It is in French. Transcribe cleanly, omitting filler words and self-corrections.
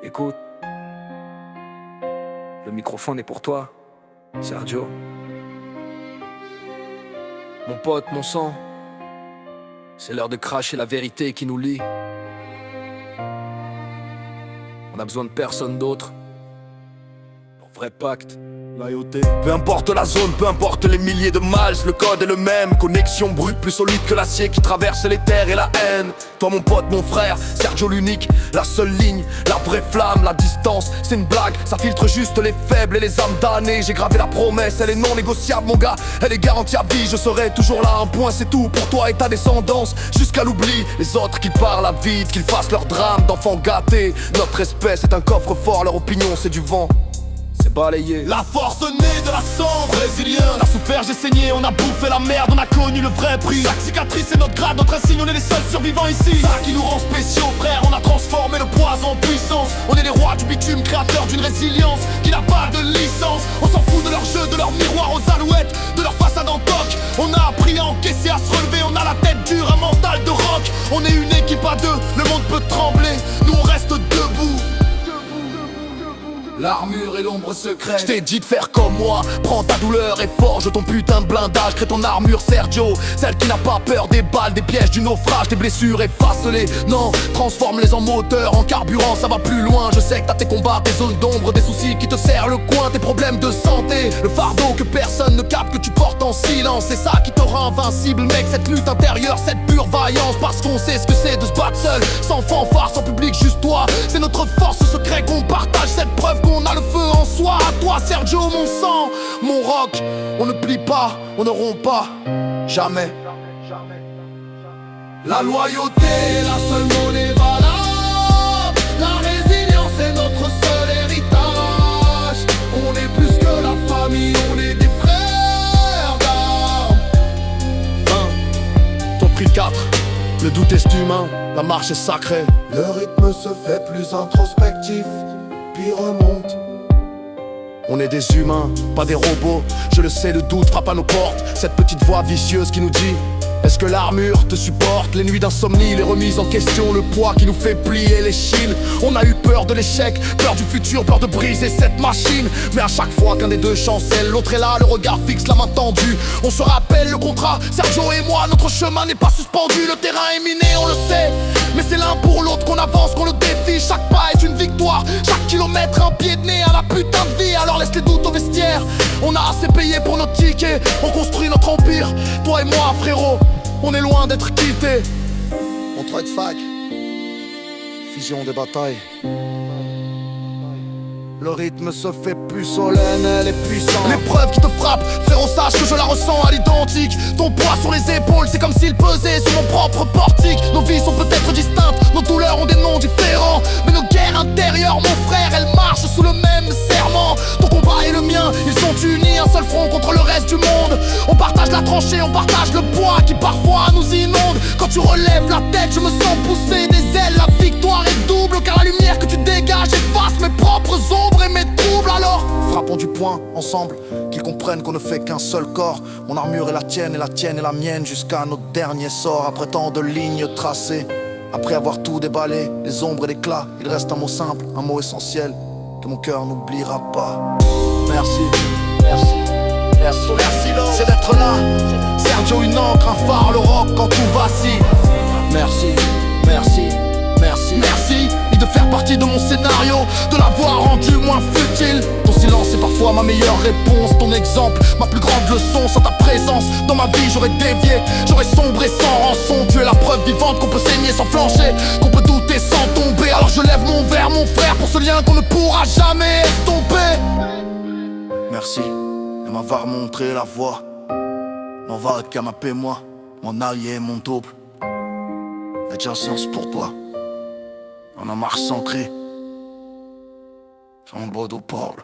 Écoute, le microphone est pour toi, Sergio. Mon pote, mon sang, c'est l'heure de cracher la vérité qui nous lie. On a besoin de personne d'autre. Pour vrai pacte, loyauté. Peu importe la zone, peu importe les milliers de miles, le code est le même. Connexion brute plus solide que l'acier qui traverse les terres et la haine. Toi mon pote, mon frère, Sergio l'unique, la seule ligne, la vraie flamme, la distance, c'est une blague, ça filtre juste les faibles et les âmes damnées. J'ai gravé la promesse, elle est non négociable mon gars, elle est garantie à vie, je serai toujours là, un point c'est tout pour toi et ta descendance. Jusqu'à l'oubli, les autres qui parlent à vide, qu'ils fassent leur drame d'enfants gâtés. Notre espèce est un coffre-fort, leur opinion c'est du vent. C'est balayé. La force née de la sang brésilien. On a souffert, j'ai saigné, on a bouffé la merde, on a connu le vrai prix. Chaque cicatrice est notre grade, notre insigne, on est les seuls survivants ici. Ça qui nous rend spéciaux, frère, on a transformé le poison en puissance. On est les rois du bitume, créateurs d'une résilience qui n'a pas de licence. On s'en fout de leur jeu, de leur miroir aux alouettes, de leur façade en toc. On a appris à encaisser, à se relever, on a la tête dure, un mental de rock. On est une équipe à deux, le monde peut trembler, nous on reste debout. L'armure et l'ombre secrète. Je t'ai dit de faire comme moi, prends ta douleur et forge ton putain de blindage. Crée ton armure Sergio, celle qui n'a pas peur des balles, des pièges, du naufrage, des blessures, efface-les. Non, transforme-les en moteur, en carburant, ça va plus loin. Je sais que t'as tes combats, tes zones d'ombre, des soucis qui te serrent le coin, tes problèmes de santé, le fardeau que personne ne capte, que tu portes en silence. C'est ça qui te rend invincible mec, cette lutte intérieure, cette pure vaillance. Parce qu'on sait ce que c'est de se battre seul, sans fanfare, sans public, juste toi. C'est notre force secret qu'on partage, cette preuve qu'on a le feu en soi. À toi Sergio, mon sang, mon rock. On ne plie pas, on ne rompt pas, jamais. La loyauté est la seule monnaie valable. La résilience est notre seul héritage. On est plus que la famille, on est des frères d'armes. 20, ton prix 4. Le doute est humain, la marche est sacrée. Le rythme se fait plus introspectif, puis remonte. On est des humains, pas des robots. Je le sais, le doute frappe à nos portes. Cette petite voix vicieuse qui nous dit: est-ce que l'armure te supporte? Les nuits d'insomnie, les remises en question, le poids qui nous fait plier les chines. On a eu peur de l'échec, peur du futur, peur de briser cette machine. Mais à chaque fois qu'un des deux chancelle, l'autre est là, le regard fixe, la main tendue. On se rappelle le contrat, Sergio et moi, notre chemin n'est pas suspendu. Le terrain est miné, on le sait, mais c'est l'un pour l'autre qu'on avance, qu'on le défie. Chaque pas est une victoire, chaque kilomètre un pied de nez à la putain de vie. Alors laisse les doutes au vestiaire, on a assez payé pour nos tickets. On construit notre empire, toi et moi frérot, on est loin d'être quittés. On traite fac, fusion des batailles. Le rythme se fait plus solennel, elle est puissante. L'épreuve qui te frappe, frérot, sache que je la ressens à l'identique. Ton poids sur les épaules, c'est comme s'il pesait sur mon propre portique. Nos vies sont peut-être distinctes, nos douleurs ont des noms différents, mais nos guerres intérieures, mon frère, elles marchent sous le même serment. Ton combat et le mien, ils sont unis, un seul front contre le reste du monde. On partage la tranchée, on partage le poids qui parfois nous inonde. Quand tu relèves la tête, je me sens pousser des ailes. La victoire est double, car la lumière que tu dégages efface mes propres ombres et mes troubles. Alors frappons du poing ensemble, qu'ils comprennent qu'on ne fait qu'un seul corps. Mon armure est la tienne et la mienne, jusqu'à notre dernier sort. Après tant de lignes tracées, après avoir tout déballé, les ombres et l'éclat, il reste un mot simple, un mot essentiel que mon cœur n'oubliera pas. Merci, merci, merci, merci Lord. C'est d'être là, Sergio, une encre, un phare, le rock quand tout vacille. Merci, merci, merci, merci de faire partie de mon scénario, de l'avoir rendu moins futile. Ton silence est parfois ma meilleure réponse, ton exemple, ma plus grande leçon. Sans ta présence, dans ma vie j'aurais dévié, j'aurais sombré sans rançon. Tu es la preuve vivante qu'on peut saigner sans flancher, qu'on peut douter sans tomber. Alors je lève mon verre, mon frère, pour ce lien qu'on ne pourra jamais estomper. Merci de m'avoir montré la voie, m'avoir canapé moi, mon allié, mon double. Et j'ai un sens pour toi. On a marche sans cri, Jean Baudou parle.